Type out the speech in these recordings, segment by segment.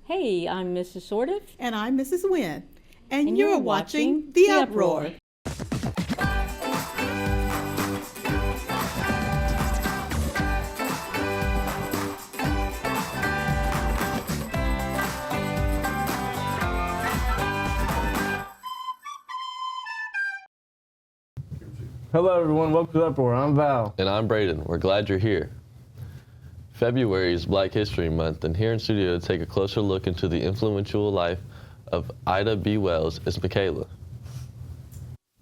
Hey, I'm Mrs. Sordiff. And I'm Mrs. Wynn. And you're you're watching The UpRoar. Hello everyone, welcome to UpRoar. I'm Val. And I'm Braden. We're glad you're here. February is Black History Month, and here in studio to take a closer look into the influential life of Ida B. Wells is Michaela.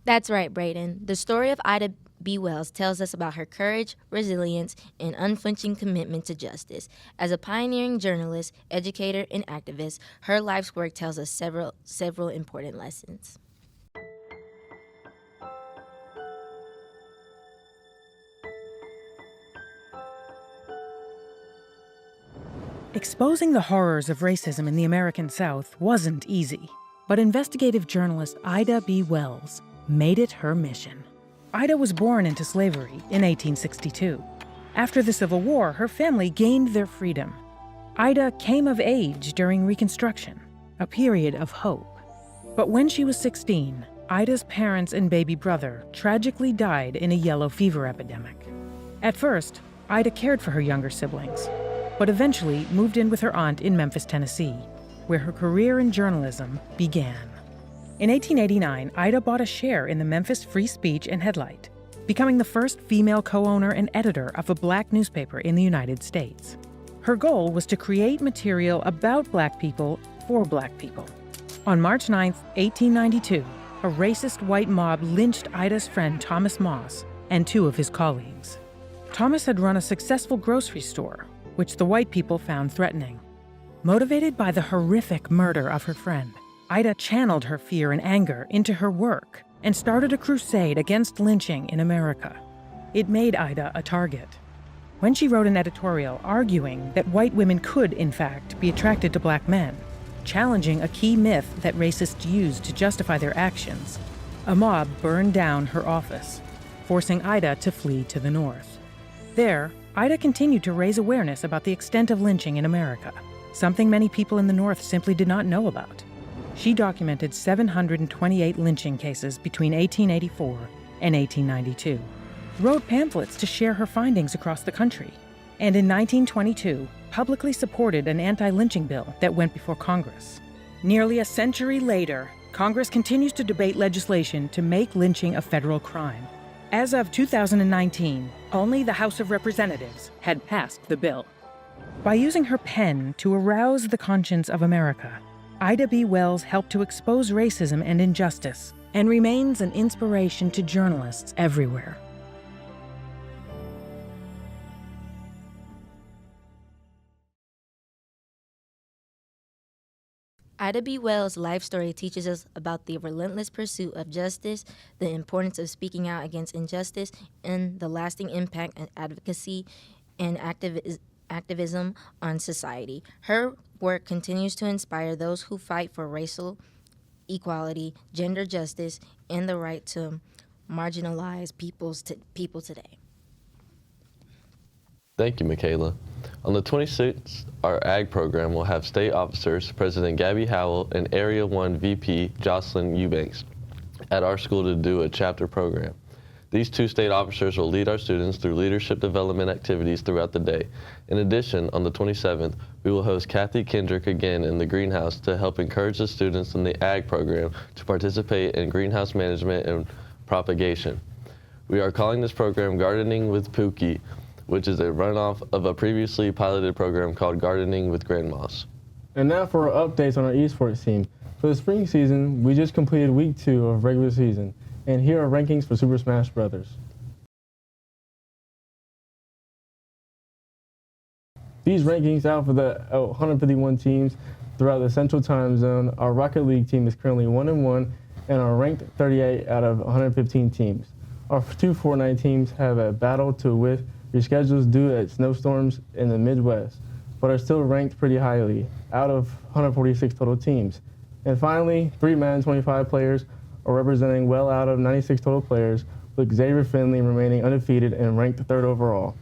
That's right, Braden. The story of Ida B. Wells tells us about her courage, resilience, and unflinching commitment to justice. As a pioneering journalist, educator, and activist, her life's work tells us several important lessons. Exposing the horrors of racism in the American South wasn't easy, but investigative journalist Ida B. Wells made it her mission. Ida was born into slavery in 1862. After the Civil War, her family gained their freedom. Ida came of age during Reconstruction, a period of hope. But when she was 16, Ida's parents and baby brother tragically died in a yellow fever epidemic. At first, Ida cared for her younger siblings, but eventually moved in with her aunt in Memphis, Tennessee, where her career in journalism began. In 1889, Ida bought a share in the Memphis Free Speech and Headlight, becoming the first female co-owner and editor of a black newspaper in the United States. Her goal was to create material about black people for black people. On March 9, 1892, a racist white mob lynched Ida's friend Thomas Moss and two of his colleagues. Thomas had run a successful grocery store, which the white people found threatening. Motivated by the horrific murder of her friend, Ida channeled her fear and anger into her work and started a crusade against lynching in America. It made Ida a target. When she wrote an editorial arguing that white women could, in fact, be attracted to black men, challenging a key myth that racists used to justify their actions, a mob burned down her office, forcing Ida to flee to the north. There, Ida continued to raise awareness about the extent of lynching in America, something many people in the North simply did not know about. She documented 728 lynching cases between 1884 and 1892, wrote pamphlets to share her findings across the country, and in 1922 publicly supported an anti-lynching bill that went before Congress. Nearly a century later, Congress continues to debate legislation to make lynching a federal crime. As of 2019, only the House of Representatives had passed the bill. By using her pen to arouse the conscience of America, Ida B. Wells helped to expose racism and injustice and remains an inspiration to journalists everywhere. Ida B. Wells' life story teaches us about the relentless pursuit of justice, the importance of speaking out against injustice, and the lasting impact of advocacy and activism on society. Her work continues to inspire those who fight for racial equality, gender justice, and the right to marginalized people today. Thank you, Michaela. On the 26th, our Ag program will have state officers, President Gabby Howell and Area 1 VP Jocelyn Eubanks, at our school to do a chapter program. These two state officers will lead our students through leadership development activities throughout the day. In addition, on the 27th, we will host Kathy Kendrick again in the greenhouse to help encourage the students in the Ag program to participate in greenhouse management and propagation. We are calling this program Gardening with Pookie, which is a runoff of a previously piloted program called Gardening with Grandmas. And now for our updates on our esports team. For the spring season, we just completed week 2 of regular season, and here are rankings for Super Smash Bros. These rankings out for the 151 teams throughout the Central Time Zone. Our Rocket League team is currently 1-1 and are ranked 38 out of 115 teams. Our two Fortnite teams have a battle with reschedules due to snowstorms in the Midwest, but are still ranked pretty highly, out of 146 total teams. And finally, 3 Madden 25 players are representing well out of 96 total players, with Xavier Finley remaining undefeated and ranked 3rd overall.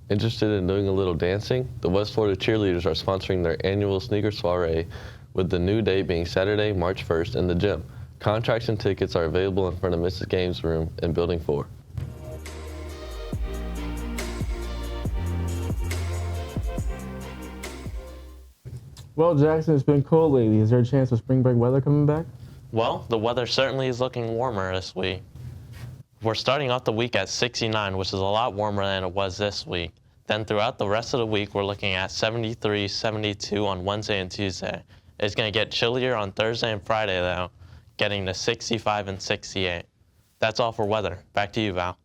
Interested in doing a little dancing? The West Florida cheerleaders are sponsoring their annual sneaker soiree, with the new date being Saturday, March 1st in the gym. Contracts and tickets are available in front of Mrs. Games' room in Building 4. Well, Jackson, it's been cold lately. Is there a chance of spring break weather coming back? Well, the weather certainly is looking warmer this week. We're starting off the week at 69, which is a lot warmer than it was this week. Then throughout the rest of the week, we're looking at 73, 72 on Wednesday and Tuesday. It's going to get chillier on Thursday and Friday, though, getting to 65 and 68. That's all for weather. Back to you, Val.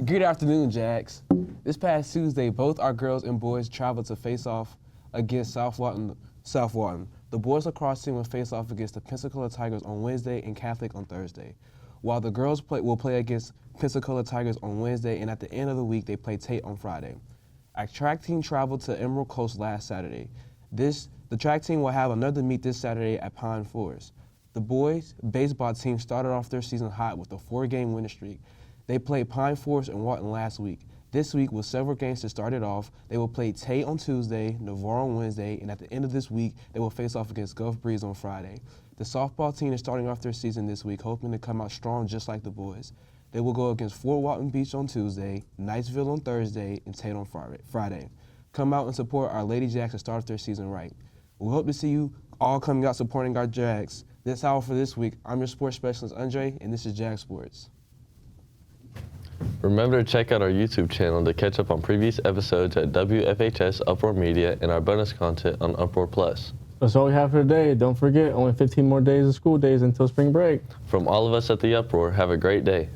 Good afternoon, Jax. This past Tuesday, both our girls and boys traveled to face off against South Walton. The boys lacrosse team will face off against the Pensacola Tigers on Wednesday and Catholic on Thursday, while the girls will play against Pensacola Tigers on Wednesday, and at the end of the week, they play Tate on Friday. Our track team traveled to Emerald Coast last Saturday. The track team will have another meet this Saturday at Pine Forest. The boys' baseball team started off their season hot with a 4-game winning streak. They played Pine Forest and Walton last week. This week, with several games to start it off, they will play Tate on Tuesday, Navarre on Wednesday, and at the end of this week, they will face off against Gulf Breeze on Friday. The softball team is starting off their season this week, hoping to come out strong just like the boys. They will go against Fort Walton Beach on Tuesday, Niceville on Thursday, and Tate on Friday. Come out and support our Lady Jacks and start their season right. We hope to see you all coming out supporting our Jags. That's all for this week. I'm your sports specialist, Andre, and this is Jag Sports. Remember to check out our YouTube channel to catch up on previous episodes at WFHS UpRoar Media and our bonus content on UpRoar Plus. That's all we have for today. Don't forget, only 15 more days of school days until spring break. From all of us at the UpRoar, have a great day.